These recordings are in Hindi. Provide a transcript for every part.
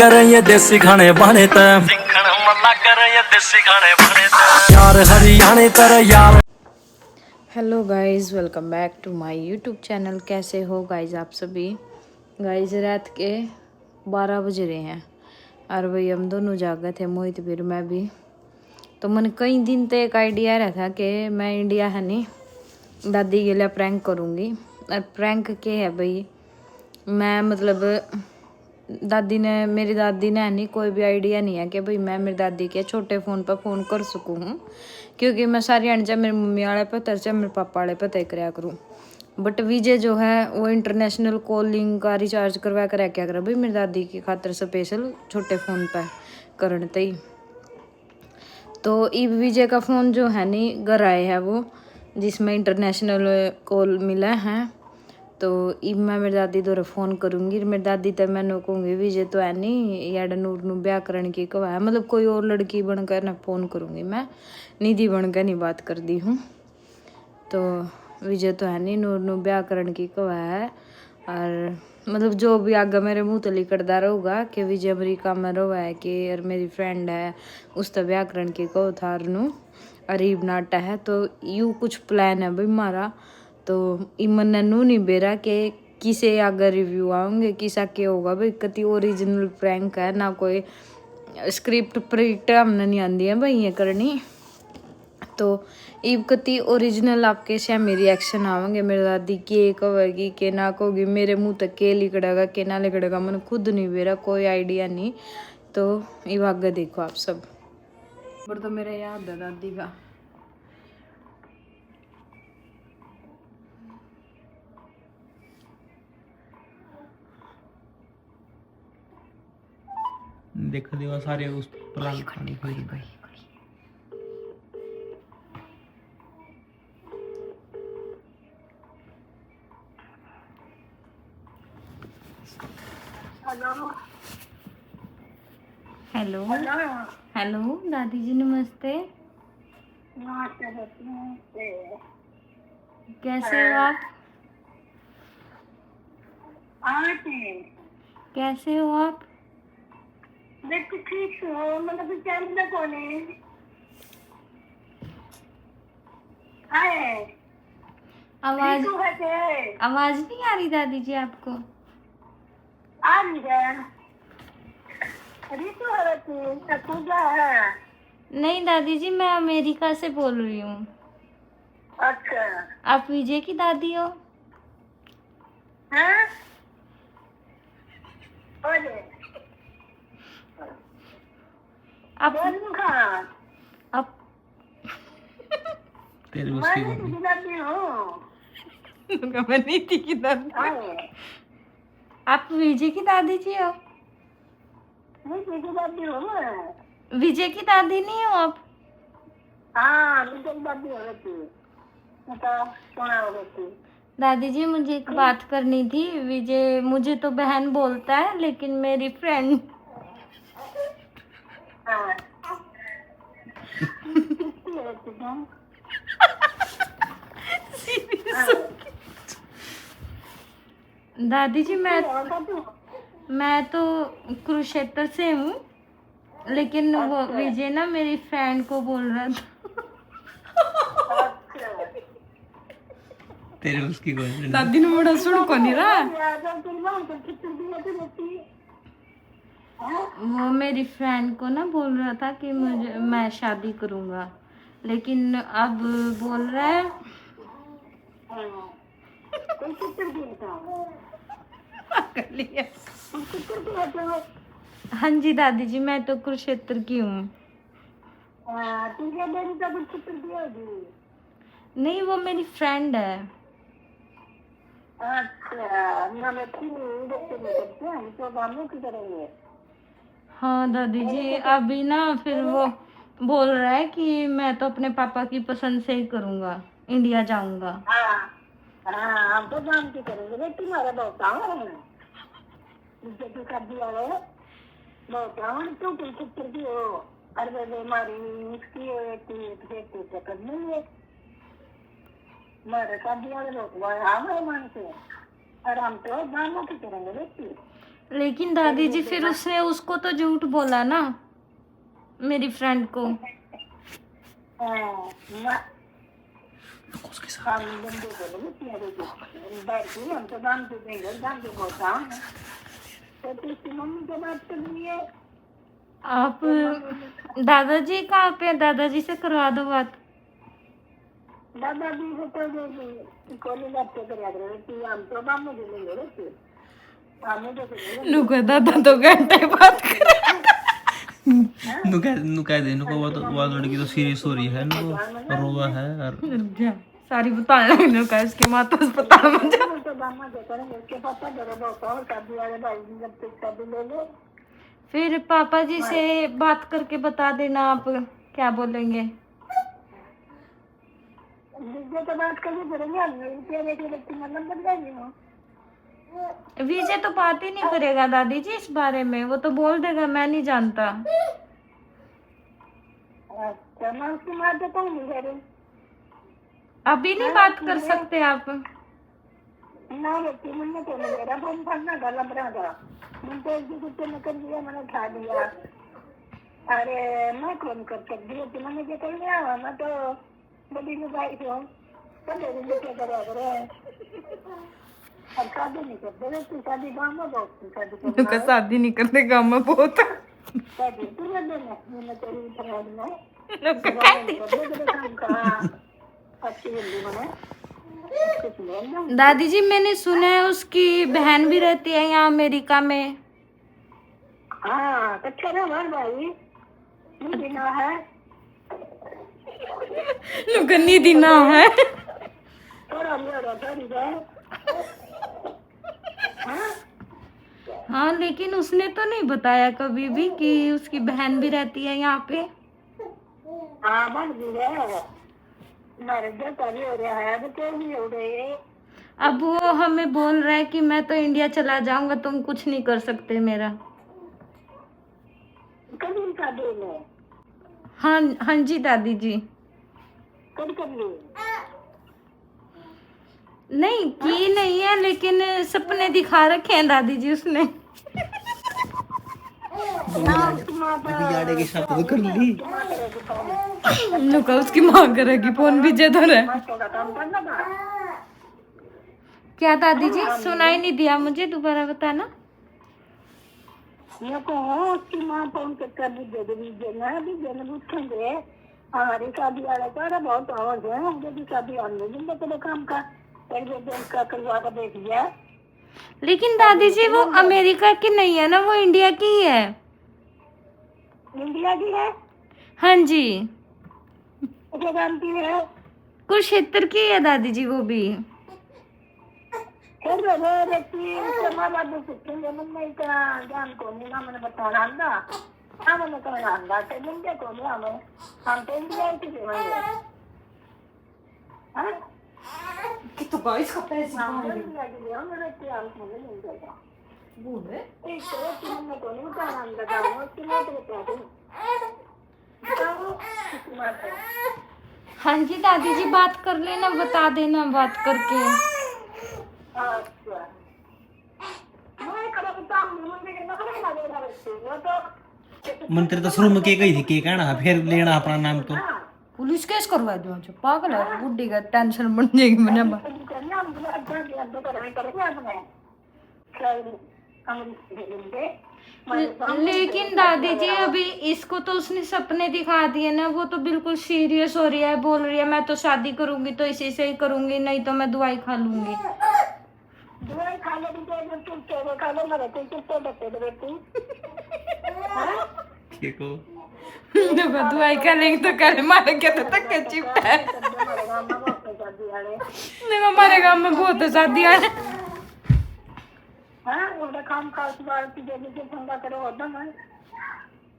कर ये देसी खाने बने ते सिखण मल्ला कर ये देसी खाने बने ते यार हरियाणे तर यार। Hello guys, welcome back to my YouTube channel. कैसे हो गाइस आप सभी। गाइस रात के 12 बज रहे हैं और भाई हम दोनों जागे थे, मोहित भी मैं भी। तो मन कई दिन तक एक आइडिया रहा था कि मैं इंडिया है नहीं दादी के लिए प्रैंक करूँगी। और प्रैंक के है भाई, मैं मतलब मेरी दादी ने नहीं कोई भी आइडिया नहीं है कि भाई मैं मेरी दादी के छोटे फ़ोन पर फ़ोन कर सकूँ हूँ, क्योंकि मैं सारी अनचा मेरी मम्मी वाले पे तरचा मेरे पापा वाले पे तय कराया करूँ। बट विजय जो है वो इंटरनेशनल कॉलिंग का रिचार्ज करवा कर क्या करा भाई मेरी दादी की खातर स्पेशल छोटे फ़ोन पर करने तई। तो ई विजय का फ़ोन जो है नहीं घर आए है वो, जिसमें इंटरनेशनल कॉल मिला है। तो इब मैं मेरी दादी द्वारा फ़ोन करूँगी। मेरी दादी तो मैंने कहूँगी विजय तो है नहीं यार नूर नू ब्याह करने की कवा है, मतलब कोई और लड़की बनकर ना फ़ोन करूँगी मैं, निधि बनकर नहीं बात कर दी हूँ। तो विजय तो है नहीं नूर नू ब्याह करने की कवा है। और मतलब जो भी आगे मेरे मुँह तली करदा रहूगा कि विजय अमेरिका में रहा है कि यार मेरी फ्रेंड है उस तो ब्याह करने की कहो था नू अरीब नाटा है। तो यूँ कुछ प्लान है भाई मारा। तो इमन ने नू नहीं बेरा कि किसे आगे रिव्यू आऊँगे किसा के होगा भाई, कति ओरिजिनल प्रैंक है ना कोई स्क्रिप्ट प्रिक्ट हमने नहीं आती है भाई ये करनी। तो इब कति ओरिजिनल आपके से रिएक्शन आवेंगे मेरी दादी के कहेगी के ना कहोगी, मेरे मुंह तक के लिकड़ेगा के ना लिकड़ेगा मैंने खुद नहीं बेरा कोई आइडिया नहीं। तो इब आगे देखो आप सब। पर तो मेरा याद है दादी का। देख देवा सारे उस प्लान खाने के लिए। हेलो हेलो दादी जी नमस्ते। कैसे हो आप। कैसे हो आप। ठीक हो मतलब चंदा कौन है आवाज ऋतु है आवाज नहीं आ रही दादी जी आपको। आ रही है ऋतु है पूजा है। नहीं दादी जी मैं अमेरिका से बोल रही हूँ। अच्छा आप विजय की दादी हो। हैं बोले आप बोलूं कहाँ आप तेरे मैं उसकी नहीं गुलाबी हूँ मैं नहीं थी की दादी। आप विजय की दादी जी हो। नहीं गुलाबी हूँ मैं। विजय की दादी नहीं हो आप। हाँ मुझे गुलाबी हो रही थी मतलब सोना हो रही थी। दादी जी मुझे एक बात करनी थी। विजय मुझे तो बहन बोलता है लेकिन मेरी फ्रेंड हाँ कितनी हो रही थी हाँ दादी जी कितनी होगा तू मैं तो कुरुक्षेत्र से हूँ, लेकिन वो अच्छा विजय ना मेरी फ्रेंड को बोल रहा था। अच्छा तेरे उसकी गर्लफ्रेंड दादी ने बड़ा सुन को नहीं रहा। वो मेरी फ्रेंड को ना बोल रहा था कि मैं शादी करूँगा, लेकिन अब बोल रहा है कर लिया। हाँ जी दादी जी मैं तो कुरुक्षेत्र की हूँ। नहीं वो मेरी फ्रेंड है। हाँ दादी जी अभी ना फिर वो बोल रहा है कि मैं तो अपने पापा की पसंद से ही करूँगा, इंडिया जाऊँगा। हम तो जानती करेंगे तुम्हारा बहुत कर दिया है बहुत तुम चित्र की हो। अरे हमारी इसकी करनी है मेरे शादी वाले लोग हम मन से और हम तो जानना की करेंगे व्यक्ति। लेकिन दादी जी फिर उसने उसको तो झूठ बोला ना, मेरी फ्रेंड को। हम बंदे बोले तेरे को बैठी हम तो दाम से देंगे दाम से बोलता हूँ तो तेरी मम्मी के बात कर रही है। आप दादाजी कहाँ पे? दादाजी से करवा दो बात। दादाजी से तो जो कोली बात कर रहा है कि हम तो दाम में देंगे रे हमें तो देंगे नुका दादा तो घंटे बात कर। नु कह दे नुको वो लड़की तो सीरियस हो रही है, नुको रोवा है और सारी बताने लगे नुका इसकी माँ तो अस्पताल में जा। तो दाम में करेंगे उसके पापा जरा बहुत और शादी वाले भाई जब तक शादी ले लो फिर पापा जी से बात करके बता देना आप क्या बोलेंगे। विजय तो बात करके करेंगे हम तेरे के व्यक्ति मतलब बदला नहीं हो। विजय तो बात ही नहीं करेगा दादी जी इस बारे में, वो तो बोल देगा मैं नहीं जानता। अच्छा मैं उसकी मार देता हूँ नहीं अभी नहीं बात कर सकते आप। ना व्यक्ति मैंने तो मेरा फोन करना गला बना था मुझे एक कुत्ते ने कर दिया मैंने खा दिया। अरे मैं कौन कर सकती हूँ मैंने क्या कर लिया मैं तो बड़ी भाई हूँ तो मेरे क्या करे अब शादी नहीं करते तू शादी गाँव में बहुत शादी नुका शादी नहीं करते गाँव में बहुत। शादी तू कर देना मैंने तेरी फराड में नुका कहती। काम का अच्छी हिंदी में कुछ नहीं दादी जी मैंने सुना है उसकी बहन भी रहती है यहाँ अमेरिका में। हाँ तो चलो भाई दीना है नुका निधि ना है। थोड़ा मेरा थोड़ी है हाँ लेकिन उसने तो नहीं बताया कभी भी कि उसकी बहन भी रहती है यहाँ पे। हाँ बन भी है मेरे बेटा भी हो रहा है अब तो भी हो रहे हैं। अब वो हमें बोल रहा है कि मैं तो इंडिया चला जाऊंगा तुम कुछ नहीं कर सकते मेरा। कभी का दिन है हाँ हाँ जी दादी जी। कब कर ली नहीं की नहीं है लेकिन सपने दिखा रखे हैं दादी जी उसने। बिगाड़े के साथ तो कर ली। नुका उसकी माँ करेगी फोन भी तो रहा। थोड़ा काम करना था क्या दादी जी सुनाई नहीं दिया मुझे, दोबारा बताना। मैं को उसकी माँ फोन कर दीजिए पूछेंगे हमारी शादी वाला का बहुत आवाज है यदि शादी आने जिंदा तेरे काम का का करवा कर देख लिया। लेकिन दादी जी वो अमेरिका की नहीं है ना, वो इंडिया की ही है। इंडिया की है हाँ जी क्या जानती है कुरुक्षेत्र की है दादी जी वो भी। फिर व्यक्ति माँ बाप पूछेंगे मैंने ज्ञान को नहीं ना मैंने बताना आंदा हाँ मैंने कहना आंदा तो मुझे को नहीं हमें हम तो इंडिया की देवांगे हाँ तो गाइस का पैसे हम तो इंडिया की देवांगे व्यक्ति हम को नहीं मिल जाएगा बोले एक तो कि मैंने को नहीं बताना आंदा गाँव उसकी माँ तो बता दूँ बताओ उसकी माँ तो हाँ जी दादी जी बात कर लेना, बता देना बात करके। अच्छा मैं कब बताऊँ मुझे कितना पड़ेगा देना व्यक्ति वो तो मंत्री तो शुरू में के गई थी के कहना फिर लेना अपना नाम तो पुलिस केस करवा दो जो पागल है बुढ़ी का टेंशन बन जाएगी मैंने। लेकिन दादी जी अभी इसको तो उसने सपने दिखा दिए ना, वो तो बिल्कुल सीरियस हो रही है, बोल रही है मैं तो शादी करूंगी तो इसी से ही करूंगी नहीं तो मैं दवाई खा लूंगी। दवाई खा ले खा लो मेरे को कितने बच्चे बेटी ठीक हो देखो दवाई खा लेंगे तो कल मारेंगे तो तक के चिपटा है। देखो हमारे गांव में बहुत है शादी है।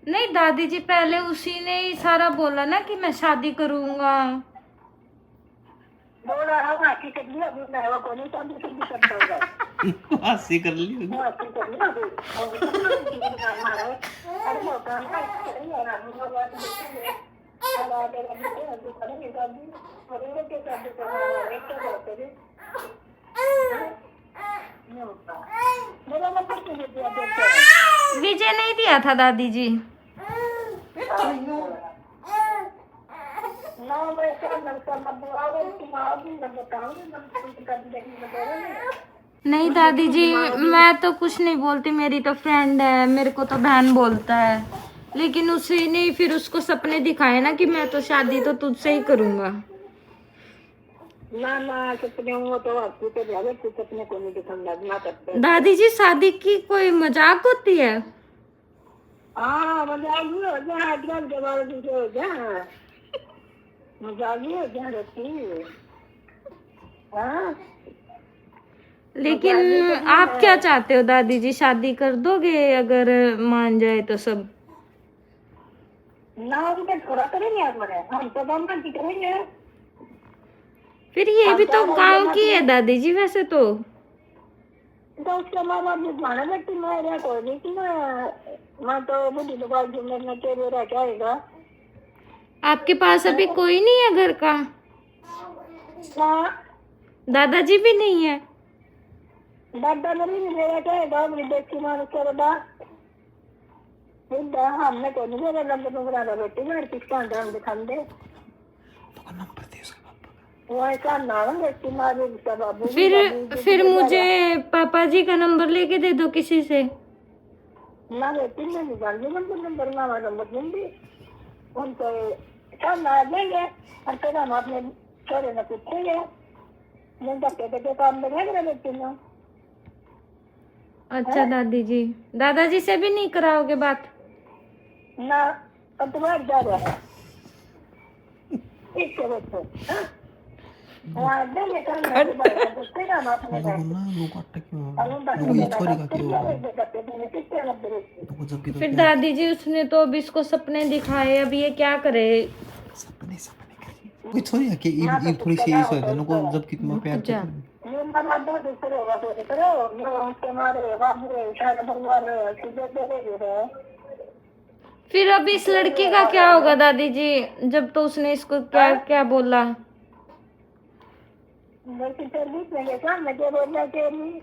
नहीं दादी जी पहले उसी ने ही सारा बोला ना कि मैं शादी करूंगा। हंसी कर ली नहीं होता। मेरा नंबर किसी दिया देते विजय नहीं दिया था दादी जी। ना मैं क्या नंबर नंबर आओ तुम आओ भी नंबर बताओगे नंबर कर देखने को नहीं दादी जी, मैं तो कुछ नहीं बोलती, मेरी तो फ्रेंड है, मेरे को तो बहन बोलता है, लेकिन उसे नहीं, फिर उसको सपने दिखाए ना कि मैं तो शादी तो तुझसे ही करूंगा। ना ना सपने वो तो आपको तो जावे कुछ सपने को नहीं दिखाना ना करते। दादी जी शादी की कोई मजाक होती है? हाँ मजाक भी हो जा आजकल जवाब भी हो जा मजाक भी हो जा रहती। हाँ लेकिन आप क्या चाहते हो दादी जी, शादी कर दोगे अगर मान जाए तो सब? ना अभी तक थोड़ा करेंगे आप मेरे हम तो काम की करेंगे। फिर ये भी तो गांव की है दादी जी वैसे तो उसके माँ बाप ने माना बेटी मैं कोई नहीं कि मैं तो बुढ़ी दुकान घूमने तेरे रह क्या आएगा। आपके पास अभी कोई नहीं है घर का? हाँ दादाजी भी नहीं है? दादा मेरी मेरा क्या है मेरी बेटी माँ उसका बता हमने को नहीं मेरा नंबर नंबर आ बेटी मेरे किसका अंदर दिखा दे नंबर दे उसका पापा वो ऐसा नाम बेटी माँ भी उसका बाबू फिर मुझे पापा जी का नंबर लेके दे दो किसी से। ना बेटी मैं नहीं जानती नंबर ना नंबर दूंगी उनको सब ना देंगे और फिर हम अपने छोरे ने पूछेंगे मैं कहते काम देंगे बेटी में। अच्छा दादी जी, दादाजी से भी नहीं कराओगे बात? ना अब तुम्हारे जा रहा है ठीक है बच्चों वहाँ देंगे काम पूछेगा हम अपने ना लो काट क्यों ये छोरी का क्यों फिर दादी जी उसने तो अभी इसको सपने दिखाए, अब ये क्या करे? सपने सपने कोई छोरी है कि ये थोड़ी सीरियस हो जाए को जब कितना प्यार करते हैं ये मामा दो दूसरे होगा तो करो उसके मारे बाबू सारे भगवान सीधे दे रहे। फिर अब इस लड़की का क्या होगा दादी जी, जब तो उसने इसको क्या क्या बोला? लड़की चली मेरे सामने क्या बोलना चाहिए।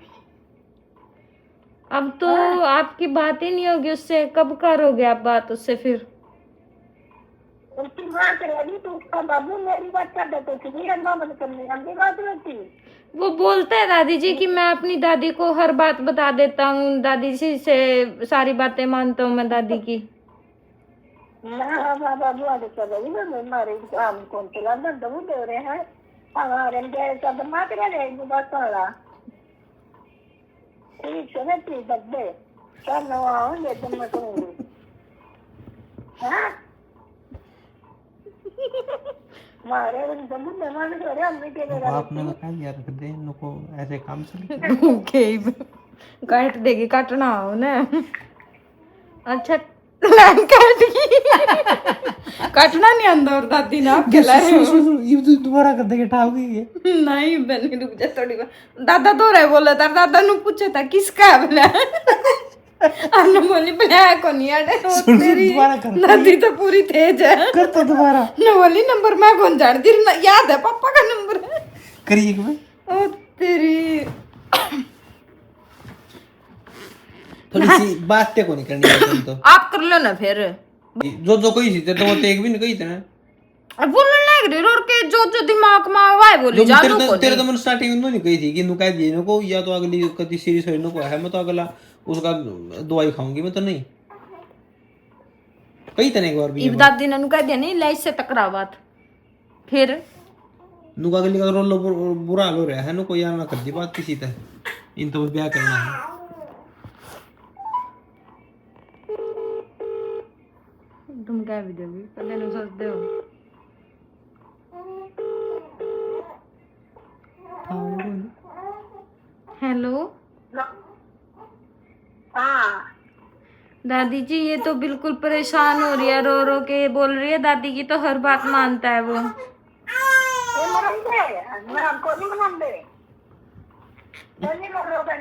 अब तो आपकी बात ही नहीं होगी उससे, कब करोगे आप बात उससे? फिर उसकी माँ करेगी तो उसका बाबू मेरी बात कर देते थे माँ करने हमकी बात रहती। वो बोलता है दादी जी कि मैं अपनी दादी को हर बात बता देता हूँ, दादी जी से सारी बातें मानता हूँ मैं दादी की। ना बाबू आगे चलेगी ना हमारे हम कौन चला दबू दे रहे हैं हमारे सब मात रहे बात वाला ठीक है ना ठीक दे सब नवाओगे तुम मैं करूँगी। हाँ मारे आपने तो कहा यार रख दे इनको ऐसे काम से काट देगी, काटना हो ना। अच्छा लाइन काट गई काटना नहीं अंदर दादी ना ये दोबारा कर देगे ठाओगे ये नहीं बनी रुक जा थोड़ी बार। दादा तो रहे बोला था, दादा ने पूछा था किसका है बोला हमने बोली ब्लैक को नहीं आड़े तेरी दादी तो पूरी तेज है कर तो दोबारा न बोली नंबर मैं कौन जानती याद है पापा का नंबर है करिए कि ओ तेरी थोड़ी सी बातें को नहीं करनी है तो आप कर लो ना फिर जो कोई सी तो वो एक भी नहीं कही थी अब बोलने लग रही और के जो दिमाग में आवा है बोली जा लो तेरे तो मैंने स्टार्टिंग में नहीं कही थी कि नु कह दिए को या तो अगली कभी सीरीज होने को है मैं तो अगला उसका दवाई खाऊंगी मैं तो नहीं कई तने एक बार भी दादी ने नु कह दिया नहीं लाइट से टकरा बात फिर नु का अगली का रोल बुरा हाल हो रहा है नु कोई यार ना कर दी बात किसी से इन तो ब्याह करना है तुम क्या भी दोगी पहले नु सोच दो। हेलो हाँ दादी जी ये तो बिल्कुल परेशान हो रही है, रो रो के बोल रही है, दादी की तो हर बात मानता है वो। मैं हमको नहीं मनान दे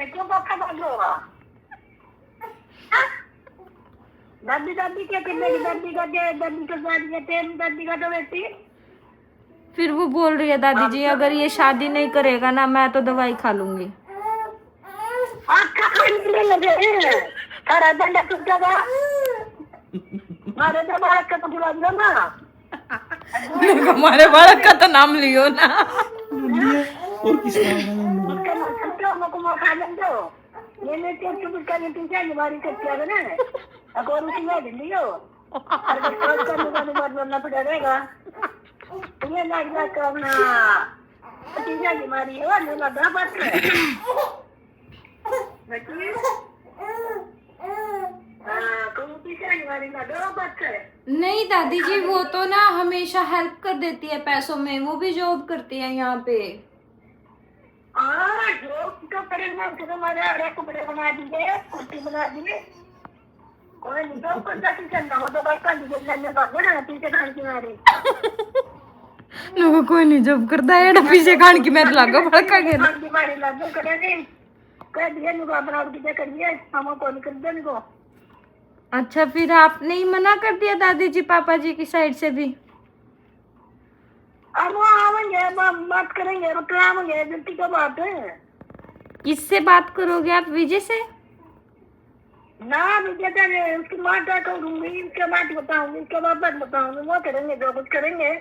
क्यों पापा बंद होगा दादी दादी क्या कहते दादी का दादी का दादी का तो बेटी फिर वो बोल रही है दादी जी अगर ये शादी नहीं करेगा ना मैं तो दवाई खा लूंगी। निकले लगे सारा डंडा टूट जाएगा मारे तो बालक का तो बुला दो ना हमारे बालक का तो नाम लियो ना। और किसका उसका सबका हमको मौका दे दो ये मैं तो चुप करके पीछे हमारी कच्चा है ना अगर उसमें दे लियो और बस करने का बात बोलना पड़ेगा ये लग करना पीछे हमारी है वो लगा बात है बेटी तुम पीछे हमारी लगा बात है नहीं दादी जी, वो तो ना हमेशा हेल्प कर देती है पैसों में, वो भी जॉब करती है यहाँ पे। जो तो करेंगे उसको हमारे अरे कपड़े बना दिए कुर्ती बना दिए कोई नहीं तो पता नहीं चलना हो तो बस कर दीजिए लेने का बड़ा पीछे खान की मारी लोगों कोई नहीं जॉब करता है पीछे खान की मेरे लागो भड़का गया। खान की मारी लागो करेंगे कह दिए नुका बना के करिए हम को नहीं कर देने को। अच्छा, फिर आपने ही मना कर दिया दादी जी पापा जी की साइड से भी? अब वो आवेंगे बात करेंगे तो आवेंगे जल्दी का बात है। किससे बात करोगे आप, विजय से? ना विजय का उसकी माता करूंगी उसके बाद बताऊंगी उसके बाद बताऊंगी वो करेंगे जो कुछ करेंगे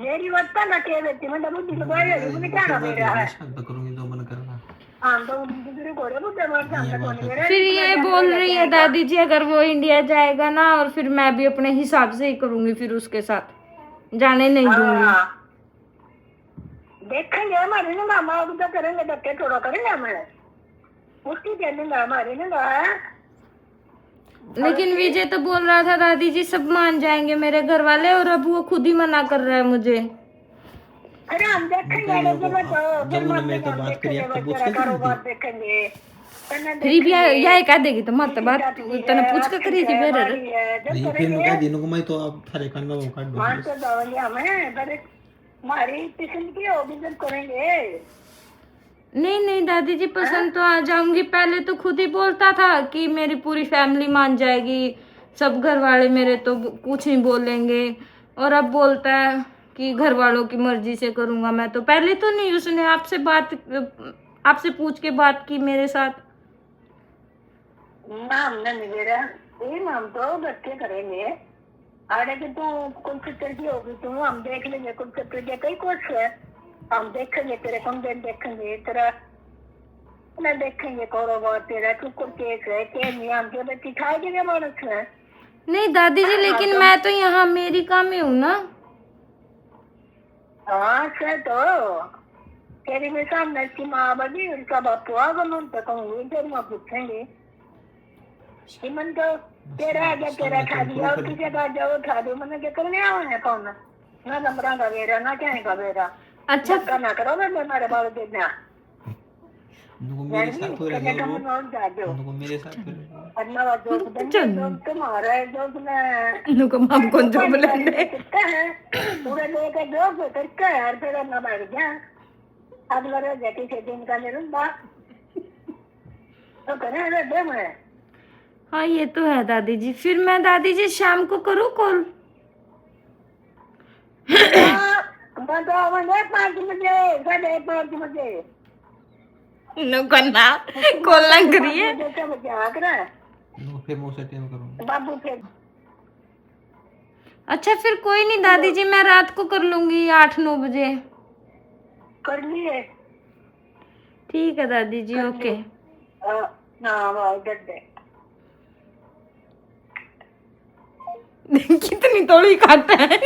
मेरी बात ना कह देती मैं बुद्धि लगाई मुझे क्या ना मेरा है करूंगी तो मन करना। हाँ तो दूसरे को रे बुद्धि मार सामने कौन मेरा फिर ये बोल रही है दादी जी अगर वो इंडिया जाएगा ना और फिर मैं भी अपने हिसाब से ही करूंगी, फिर उसके साथ जाने नहीं दूंगी। देखेंगे हमारे ना मामा उधर करेंगे धक्के थोड़ा करेंगे हमें उसकी चलेंगे हमारे ना। लेकिन विजय तो बोल रहा था दादी जी सब मान जाएंगे मेरे घर वाले, और अब वो खुद ही मना कर रहा है मुझे। अरे हम देखेंगे जब उन्होंने तो बात करी आप तो पूछ के कारोबार देखेंगे फिर भी यह कह देगी तो मत बात तने पूछ के करी थी मेरे नहीं फिर नुका दिनों को मैं तो आप थारे कान में काट दूंगा मान तो जाओगे हमें पर हमारी पसंद की होगी जब करेंगे। नहीं नहीं दादी जी पसंद तो आ जाऊंगी, पहले तो खुद ही बोलता था कि मेरी पूरी फैमिली मान जाएगी, सब घर वाले मेरे तो कुछ नहीं बोलेंगे, और अब बोलता है कि घर वालों की मर्जी से करूंगा मैं। तो पहले तो नहीं, उसने आपसे पूछ के बात की मेरे साथ। नाम नहीं मेरा ये नाम तो बच्चे करेंगे आगे कि तू कौन सी तरह की होगी तू हम देख लेंगे कौन सी तरह कई कुछ है हम देखेंगे तेरे कंप्लेंट देखेंगे तेरा ना देखेंगे कारोबार तेरा तू को केस है क्या नहीं हम जो बच्ची खाएगी ना मानस है। नहीं दादी जी लेकिन मैं तो यहाँ अमेरिका में हूँ ना। हाँ सर तो तेरी में सामने की माँ बनी उनका बापू आगा मन तक कहूँगी इधर माँ पूछेंगे मन तो तेरा आगे तेरा खा दिया और किसी का जाओ खा दो मैंने क्या करने आवा है कौन ना नंबरा का बेरा ना क्या है का बेरा। अच्छा ना करो मैं हमारे बारे देना नुको मेरे साथ हो रहा है नुको मेरे साथ हो रहा है अन्ना जो जो तुम्हारा जो ने नुको माम कौन जो बोले कितना है पूरा लोग का जो करके यार फिर ना बैठ गया अगला रोज जाके से दिन का ले लूंगा तो करे रे दे मैं। हाँ ये तो है दादी जी, फिर मैं दादी जी शाम को करूँ कॉल? बताओ 5 बजे 5:30 बजे नो करना कॉल ना करिए नुको फिर मैं उसे टाइम करूंगा बाबू फिर। अच्छा फिर कोई नहीं दादी जी, मैं रात को कर लूंगी 8-9 बजे। कर लिए ठीक है दादी जी, ओके। हाँ भाई दे कितनी तोड़ी खाता है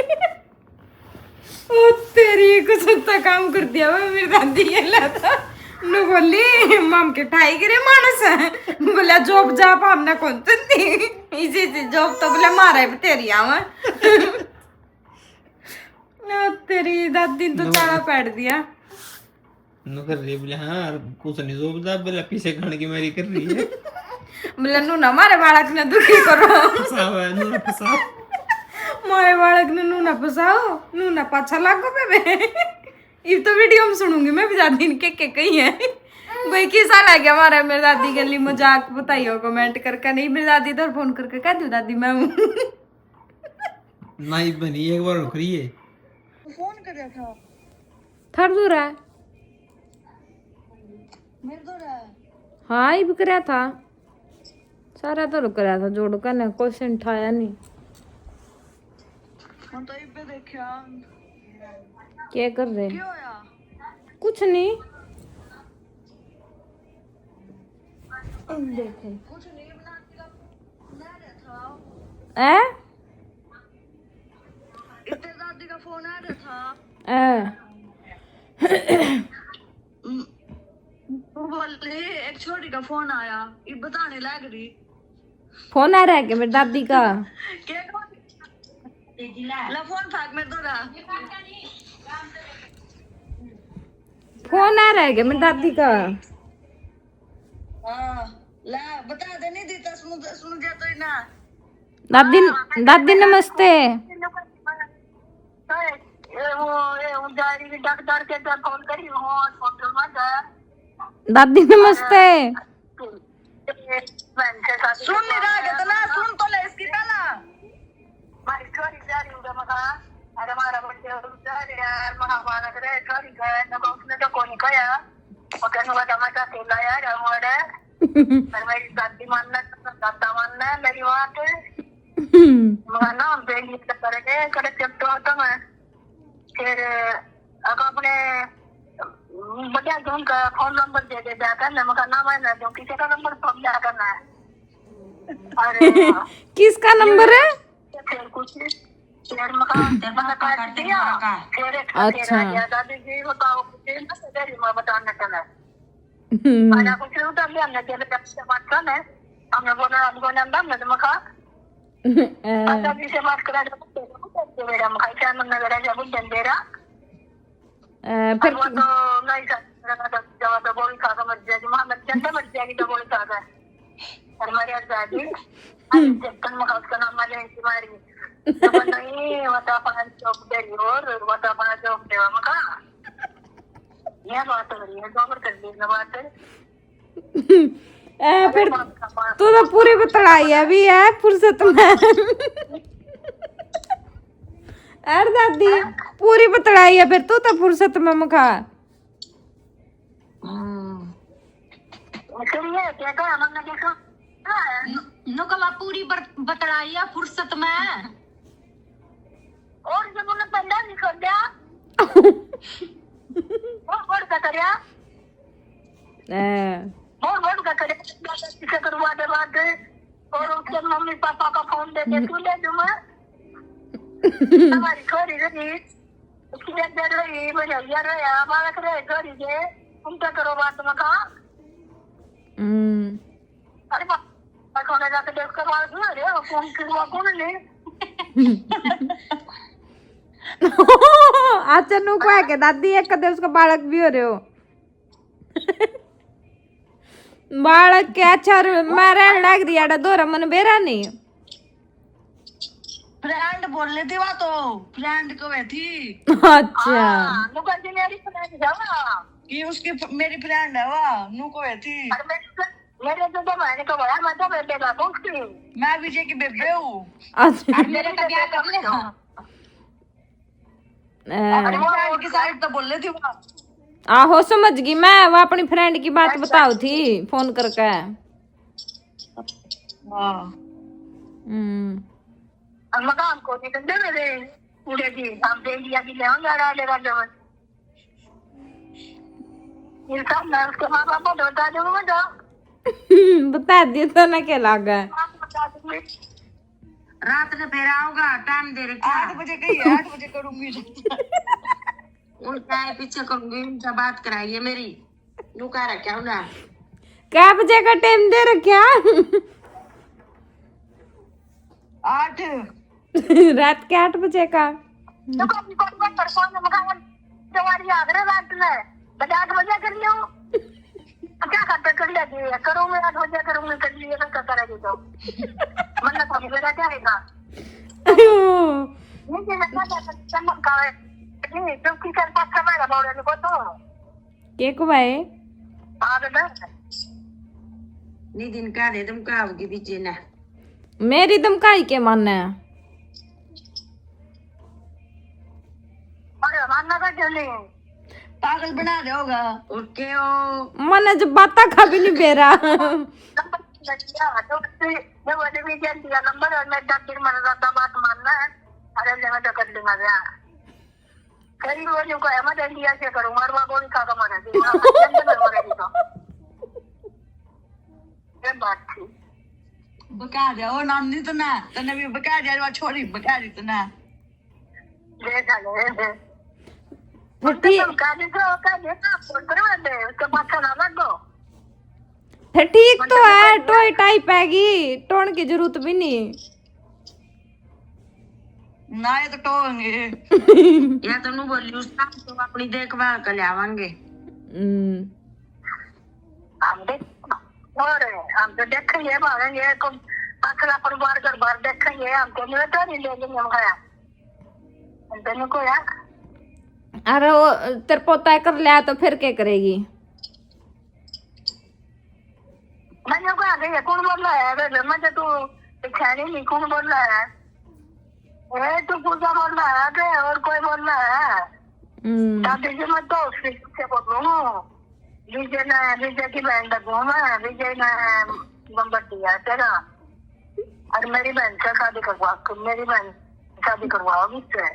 ओ तेरी कुछ अच्छा काम कर दिया वो मेरी दादी ये लाता नु बोली माम के ठाई करे मानस है बोला जॉब जाप हमने कौन ती इसी से जॉब तो बोले मारे तेरी आवा तेरी दादी तो ताला पैट दिया नु कर रही बोले हाँ कुछ नहीं जो बता बोला पीछे खाने की मेरी कर रही है बोले नु ना मारे बालक ने दुखी करो फसाओ मारे बालक ने नू ना फसाओ नू ना पाछा लागो बेबे ये तो वीडियो में सुनूंगी मैं भी दादी के कही है भाई किसा लग गया हमारा मेरी दादी के लिए मजाक बताइयो कमेंट करके। नहीं मेरी दादी इधर फोन करके कह दू दादी मैं हूँ नहीं बनी एक बार रुक रही है फोन कर रहा था थर दूर है हाँ ये भी कराया था, सारा तो कराया था जोड़ कर ना, क्वेश्चन उठाया नहीं। तो इबे देखा क्या कर रहे? क्यों होया? कुछ नहीं, देखे कुछ नहीं बना दिया मैं रहा था ए इतने दादी का फोन आ रहा था वो बोले एक छोटी का फोन आया ये बताने लग रही फोन आ रहा है क्या मेरी दादी का? क्या ला फोन फेंक मेरे तो रहा फोन आ रहा है क्या मेरी दादी का? हाँ ला बता दे नहीं देता सुन जा तो ही ना दादी, दादी नमस्ते। डॉक्टर के फोन करी फोन दादी नमस्ते। सुन नहीं रहा है तो ना सुन तो ले इसकी पहला अरे मारा बच्चे यार महामाना करे चोरी गए तो उसने तो कोई कहा मगर नुका टमाटा तेला यार हमारे पर मेरी दादी मानना दादा मानना मेरी बात मगर ना हम बेंगी करेंगे करे जब तो आता मैं फिर अगर अपने बढ़िया जोन का फोन नंबर दे दे जाकर ना मगर ना मैं जो किसी का नंबर फोन जा करना है। अरे किसका नंबर है? फिर कुछ शेर मकान ते बंदा काट दिया फिर अच्छा। दादी जी बताओ मुझे ना तेरी मां बताना चला मैंने कुछ उधर ले हमने तेरे जब से बात करना है हमने बोला हमको नंबर ना मका दादी से बात करा तो मेरा मका क्या मन लग रहा है जब दंडेरा फिर वो तो नहीं कर जब तो बोल खा समझ जाएगी मोहम्मद जनता मर जाएगी तो बोल खा है और मेरे दादी जब तक मका उसका नाम मारे तुम्हारी तो नहीं वता पान चौक दे और वता पान चौक देवा मका ये बात हो रही है दोबर कर दी ना बात फिर तू तो पूरी बतलाई है अभी है फुर्सत में। अरे दादी पूरी बतलाई है फिर तू तो फुर्सत में मखा। सुनिए क्या कहा हमने देखा नुकला पूरी बतलाई है फुर्सत में और जब उन्हें पंडा निकल गया और क्या करिया बहुत का करे किसे करवा दे बात और उसके मम्मी पापा का फोन दे दे तू ले दूँ हमारी छोरी रही उसकी जड़ रही भैया रहा बालक रहे छोरी के तुम क्या करो बात में कहा अरे बात होने जाके देख कर बात सुना रे कौन किसवा कौन नहीं अच्छा नु को है के दादी एक कदे उसका बालक भी हो रहे हो बालक के अच्छा मारे लग रही है दो रमन बेरा नहीं फ्रेंड बोल रही थी वो तो फ्रेंड को वे थी अच्छा नुका जी मेरी फ्रेंड जावा कि उसकी मेरी फ्रेंड है वो नू को वे थी अरे मेरे तो मैंने को बोला मैं तो बेटे का पूछती मैं विजय की बेबे हूँ अच्छा मेरे तो क्या कर ले अरे वो फ्रेंड की साइड तो बोल रही थी वो आहो समझ गई मैं, वो अपनी फ्रेंड की बात बताओ थी फोन करके। हाँ मकान को नहीं करते मेरे पूरे जी हम दे दिया कि ले होंगे आ लेगा जब इनका मैं उसके माँ बाप को बता दूंगा तो बता दिया तो ना क्या लगा रात में फिर आऊंगा टाइम दे रखा 8 बजे गई 8 बजे करूंगी उनका पीछे करूंगी उनसे बात कराइए मेरी नू कह रखा हूँ ना क्या बजे का टाइम दे रखा 8 रात के 8 बजे का तो कभी कोई बात परेशान मकान जवारी आगरा रात में बजा 8 बजे कर लियो क्या करते कर लिया करूंगी 8 बजे करूंगी कर लिए तो करेगी तो मतलब कभी बेटा क्या रहेगा मुझे लगता है चमक का नहीं तो किसी का समय लगा बोले को तो के को भाई आगे ना निदिन का दे तुम कहोगी बीचे ना मेरी धमकाई के मानना है अरे मानना का क्यों नहीं पागल बना रहे होगा। उसके वो मन जब बाता खा भी नहीं बेरा नंबर और मैं 10 दिन मैंने ज्यादा बात मानना है। अरे मैं तो कर लूंगा क्या कई रोज को अहमद इंडिया से करूँ मरवा गोली खा कर मरेगी तो ये बात थी। बका दे ओ नानी तो ना तने भी बका दे वो छोरी बका दी तो ना ले ले फिर ठीक फिर ठीक तो है टॉय टाइप हैगी टोन की जरूरत भी नहीं ना ये तो टोंगे या तो नु बोली उसका तो अपनी देखभाल कर लावांगे। हम तो देखेंगे मारेंगे अखला परिवार घर बार देखेंगे हमको नहीं तो नहीं लेंगे हम खाया हम को यार अरे वो तेरे पोता कर लिया तो फिर क्या करेगी मैंने कहा कि कौन बोल रहा है वे मैं तू खैनी नहीं कौन बोल रहा है ए तू पूजा बोल रहा है कि और कोई बोल रहा है दादी जी मैं तो उससे बोल रहा हूँ विजय की बहन लगू मैं विजय ने नंबर दिया तेरा और मेरी बहन से शादी करवा मेरी बहन शादी करवाओगी इससे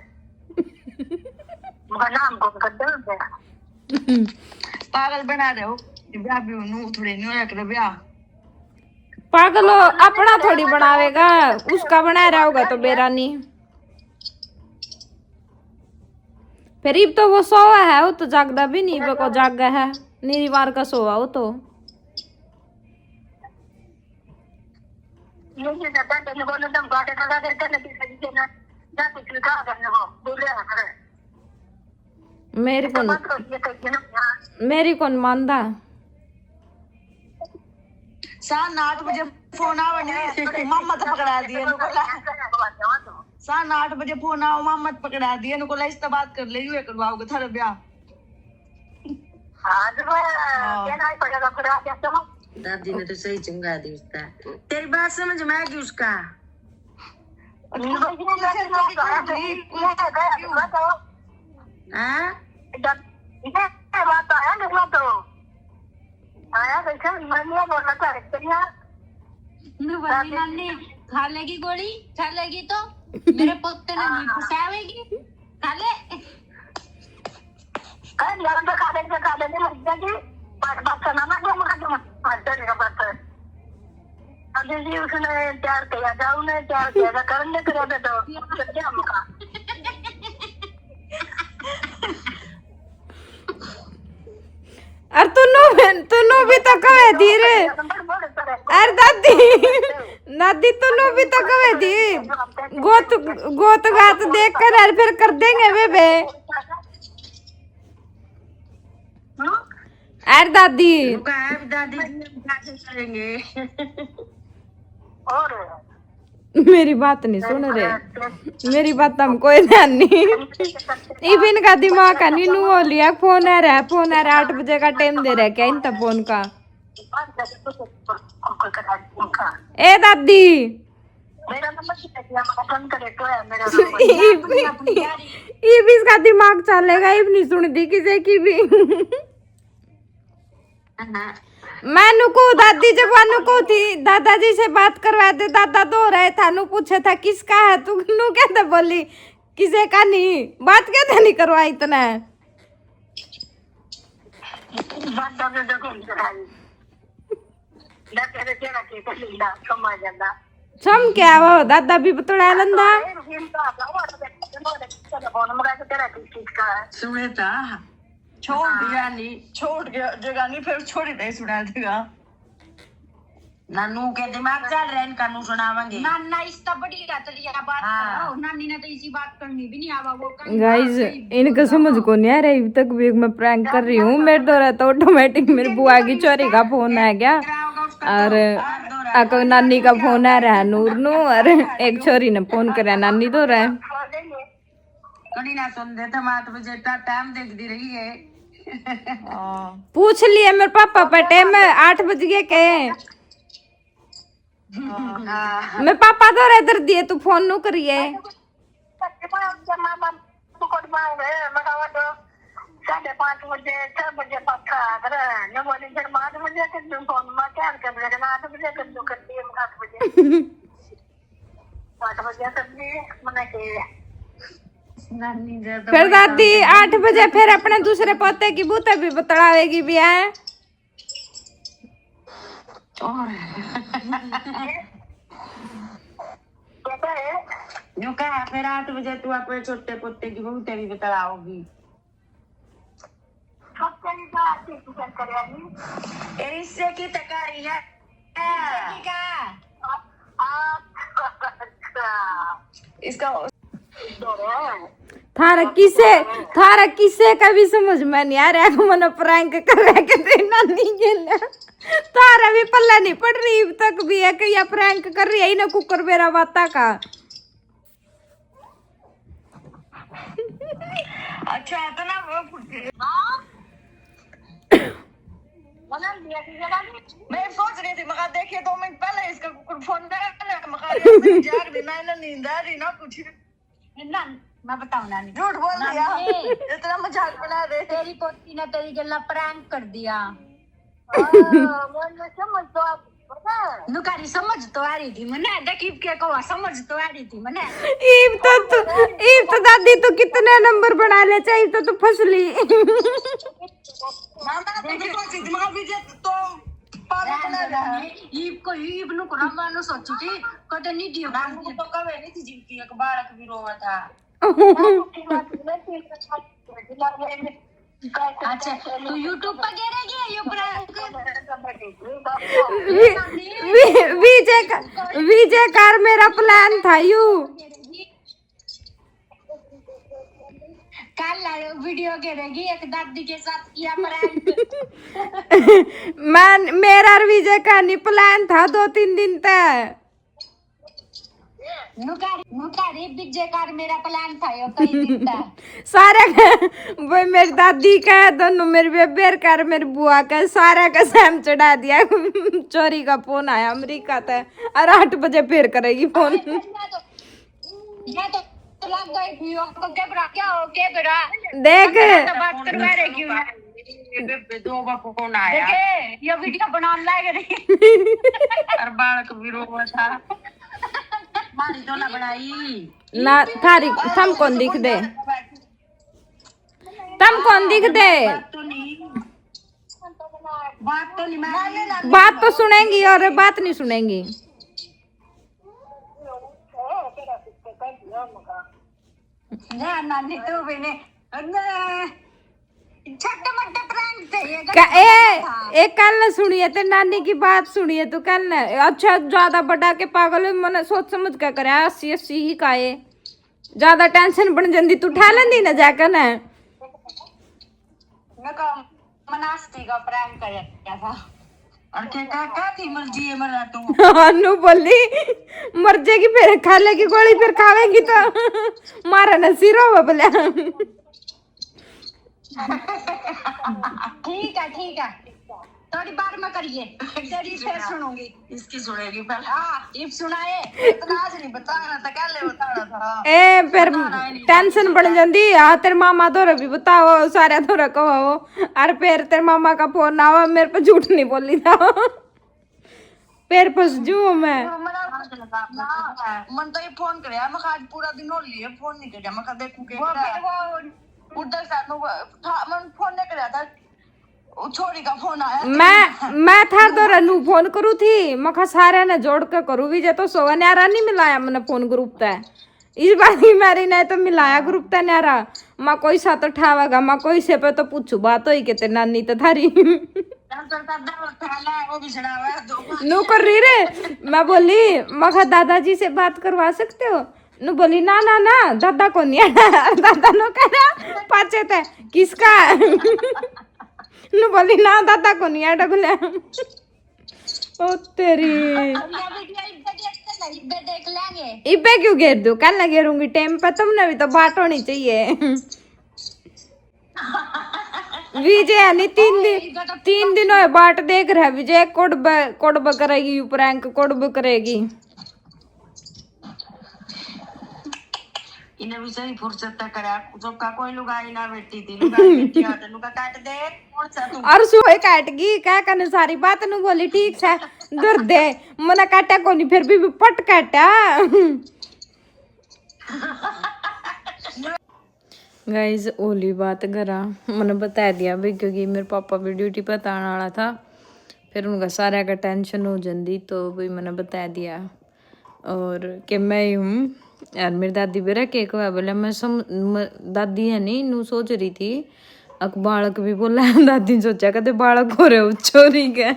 नाम को कर दे पागल बना रहे हो ब्याह भी नु थोड़े नु एक ब्याह पागल हो अपना थोड़ी बनावेगा उसका बना रहा होगा तो बेरा नहीं फिर तो वो सोवा है वो तो जागदा भी नहीं वो को जागा है नीरीवार का सोवा वो तो ये दादा तेरे को ना तुम गाड़ी लगा करके नहीं सही ना ना कुछ लिखा करने को बोल रहे हैं मेरी कौन मानदा शाम 8 बजे फोन आवा नहीं मामा तो पकड़ा दिए शाम 8 बजे फोन आओ मामा तो पकड़ा दिए नुको लाइस तो बात कर ले यू करवाओगे थारे ब्याह हां तो क्या नहीं पड़ेगा फिर आ कैसे हो दादी ने तो सही चंगा दी उसका। तेरी बात समझ में आ गई उसका हाँ बात आया निकला तो आया कैसे मैं बोलना चाहती नानी खा लेगी गोली खा लेगी तो मेरे पोते ने नहीं फंसावेगी खा ले अरे यार तो खा लेंगे लग जाएगी बात करना ना जो मुझे जो मत नहीं बात है अभी जी उसने तैयार किया जाऊँ ने तैयार किया करने के लिए तो क्या मुका अरे तूनो भी तो कहे धीरे अरे दादी तूनो भी तो कहे दी गोत गात देख कर यार फिर कर देंगे बेबे अरे दादी दादी करेंगे और मेरी बात नहीं सुन रहे मेरी बात हम कोई ध्यान नहीं इबिन का दिमाग का नीनू हो लिया फोन आ रहा 8 बजे का टाइम दे रहा है क्या इनका फोन का ए दादी मेरा नंबर फोन करे तो है मेरा इब इसका दिमाग चलेगा इब नहीं सुनती किसी की भी मैनू को दादी जब वानू को थी दादाजी से बात करवाते दादा तो रहे था नु पूछे था किसका है तू नु कहते बोली किसे का नहीं बात कहते नहीं करवाई इतना सम क्या वो दादा भी बतड़ा लंदा सुने था छोड़ दिया नहीं छोड़ गया जगह नहीं फिर छोड़ी नहीं सुना देगा नानू के दिमाग चल रहे हैं कानू सुनावांगे नाना इसका बड़ी रातलिया बात करो नानी ने तो इसी बात करनी भी नहीं आवा वो गाइस इनका समझ को नहीं आ रहा है अभी तक भी मैं प्रैंक कर रही हूँ मेरे द्वारा तो ऑटोमेटिक मेरी बुआ की चोरी का फोन आ गया और कोई नानी का फोन आ रहा है नूर नु और एक छोरी ने फोन करा नानी तो रहा है कड़ी ना सुन दे तुम 8 बजे का टाइम देख दी रही है पूछ लिए मेरे पापा पे टाइम 8 बज गए के मैं पापा तो इधर दिए तू फोन नु करिए 5:30 बजे 6 बजे पक्का अगर न बोली फिर 5 बजे तक तुम फोन में क्या कर लेकिन 8 बजे तक जो करती है 8 बजे 8 बजे तक भी मने के फिर दादी 8 बजे फिर अपने दूसरे पोते की बूते भी बतलावेगी भी है। कहता है यूं कहा फिर 8 बजे तू अपने छोटे पोते की बहू तेरी बतलाओगी। सबसे ही बात है तू क्या करेगी इससे की तकारी है इसका थारा किसे का भी समझ में नहीं आ रहा मन प्रैंक कर रहा के देना नहीं गेला तारा भी पल्ला नहीं पड़ रही अब तक भी है कि या प्रैंक कर रही है ना कुकर मेरा बाता का। अच्छा तो ना वो मैं सोच रही थी मगर देखिए 2 मिनट पहले इसका फोन मगर जार भी ना नींद आ रही ना कुछ ना मैं बताऊं नानी झूठ बोल दिया इतना मजाक बना रहे थे। तेरी पोती ने तेरी गला प्रैंक कर दिया। नुकारी समझ तो आ रही थी मने देखी के कहा समझ तो आ रही थी मने ईब तो दादी तो कितने नंबर बना ले चाहिए तो फसली मामा तो सोची थी मगर विजय तो पागल बना रहा है। ईब को ईब नु को मानो सोची थी कदे नहीं दियो नाम तो कवे नहीं थी जिनकी एक बालक भी रोवा था। अच्छा तू YouTube पर गिरेगी ये प्रैंक विजय कार मेरा प्लान था यू कल वीडियो गिरेगी एक दादी के साथ किया प्रैंक। मेरा और विजय का नहीं प्लान था 2-3 दिन तक नुकारी विजय कार मेरा प्लान था यो कई दिन तक सारे वो मेरी दादी का दोनों मेरी बेबेर कार मेरी बुआ का सारा का सैम चढ़ा दिया चोरी का फोन आया अमेरिका से और 8 बजे फिर करेगी फोन। मैं तो लग गई थी आपको क्या हो कैमरा देख बात करवा रही क्यों है दो बापू कौन आया देखे ये वीडियो बनाने लग रही और बालक भी रोवा था मारी तो ना बनाई ना थारी थम कौन दिख दे बात तो नहीं मानने ना बात तो सुनेंगी और बात नहीं सुनेंगी। नानी तू भी नहीं छोटे मोटे प्रैंक थे ये एक कल न सुनिए ते नानी की बात सुनिए तो कल न अच्छा ज्यादा बड़ा के पागल मन सोच समझ क्या करे 80 ही का है ज्यादा टेंशन बन जंदी तू उठा लेंदी ना जाकर न मैं को मनास्ती का प्रैंक करे क्या था और क्या थी मर्जी है मरा तू अनु बोली मर जाएगी फिर खा लेगी गोली फिर खावेगी तो मारा न सिरो बोले ठीक है थोड़ी बार में करिए तेरी फिर सुनूंगी इसकी सुनेगी पहले हाँ इब सुनाए इतना आज नहीं बताना था पहले बताना था ए फिर टेंशन बढ़ जाती हाँ तेरे मामा धोरे भी बताओ सारे धोरे कहो और फिर तेरे मामा का फोन आवा मेरे पे झूठ नहीं बोली था फिर फंस जू मैं मन तो ये फोन करे मैं आज पूरा दिन हो लिए फोन नहीं किया मैं देखूंगी उधर साथ मन फोन नहीं कराया था छोरी का फोन आया मैं थार दौरा नू फोन करू थी मखा सारे ने जोड़ के करू भी जे तो सोवा न्यारा नहीं मिलाया मैंने फोन ग्रुप ते इस बार ही मेरी नहीं तो मिलाया ग्रुप ते न्यारा माँ कोई सा तो ठावेगा माँ कोई से पे तो पूछू बात होई के ते नानी तो थारी नू कर रही रे मैं बोली मखा दादाजी से बात करवा सकते हो नु बोली ना दादा को नहीं दादा नो करा पाचे थे किसका नु बोली ना दादा को नहीं आटा बोले ओ तेरी देख लेंगे इबे क्यों घेर दूं कल ना घेरूंगी टाइम पे तुमने भी तो बात होनी चाहिए विजय नहीं 3 दिन हुए बाट देख रहा है विजय कोडब करेगी प्रैंक कोडब करेगी इन्हें भी सही फुर्सत तक करा चौका कोई लुगाई ना बेटी थी लुगाई बेटी आते लुगा काट दे कौन सा तू और सुबह काट गई क्या करने सारी बात नु बोली ठीक से दर दे मना काटा को नहीं फिर भी पट काटा गाइज ओली बात करा मैंने बता दिया भाई क्योंकि मेरे पापा भी ड्यूटी पर आने वाला था फिर उनका सारा का टेंशन हो जाती तो भाई मैंने बता दिया और कि मैं ही हूँ यार मेरी दादी भी रखे एक बार बोला दादी है नहीं नू सोच रही थी अक बालक भी बोला दादी ने सोचा कहते बालक हो रहे चोरी के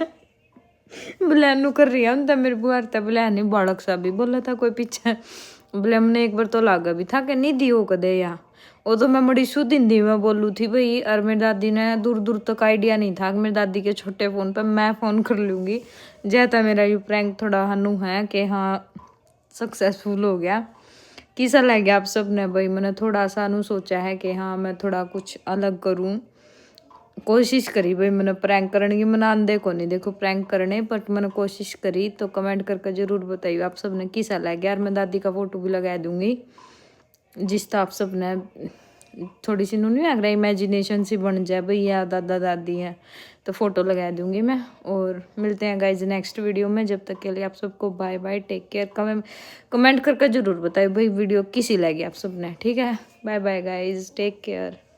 बोले नू कर रही है मेरे बुआ बोले नहीं बालक सा भी बोला था कोई पीछे बोले हमने एक बार तो लागा भी था कि नहीं दियो कदे या वो तो मैं बड़ी शुद्ध हिंदी में बोलू थी भाई और मेरी दादी ने दूर दूर तक आइडिया नहीं था कि मेरी दादी के छोटे फ़ोन पर मैं फ़ोन कर लूँगी जैसा मेरा ये प्रैंक थोड़ा हनु है कि हाँ सक्सेसफुल हो गया किसा लग गया आप सब ने भाई मैंने थोड़ा सा अनु सोचा है कि हाँ मैं थोड़ा कुछ अलग करूँ कोशिश करी भाई मैंने प्रैंक करने की मैंने आंधे को नहीं देखो प्रैंक करने बट मैंने कोशिश करी तो कमेंट करके ज़रूर बताइए आप सब ने किसा लग गया और मैं दादी का फ़ोटो भी लगा दूँगी जिस तो आप सब ने थोड़ी सी नहीं लग रहा इमेजिनेशन सी बन जाए भाई या दादा दादी है तो फ़ोटो लगा दूंगी मैं और मिलते हैं गाइज नेक्स्ट वीडियो में जब तक के लिए आप सबको bye bye take care comment करके ज़रूर बताइए भाई वीडियो किसी लगी आप सब ने ठीक है bye bye guys take care.